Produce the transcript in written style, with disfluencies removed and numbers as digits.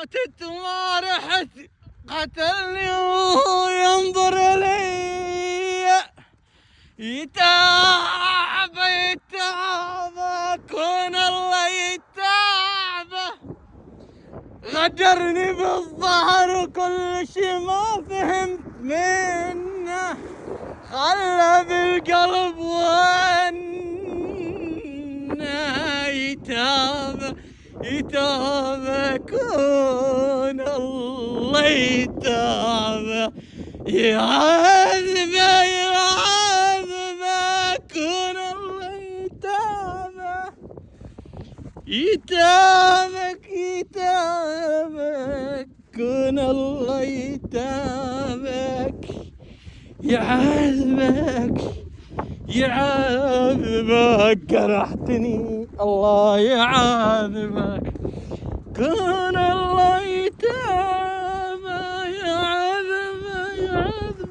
ماتت ما رحت قتلني وينظر لي يتعب كون الله يتعبه غدرني بالظهر وكل شي ما فهمت منه خلى بالقلب وانه يتابه كون الله يتابه يعذبه كون الله يتابك كون الله يتابك يعذبك جرحتني الله يعذبك كون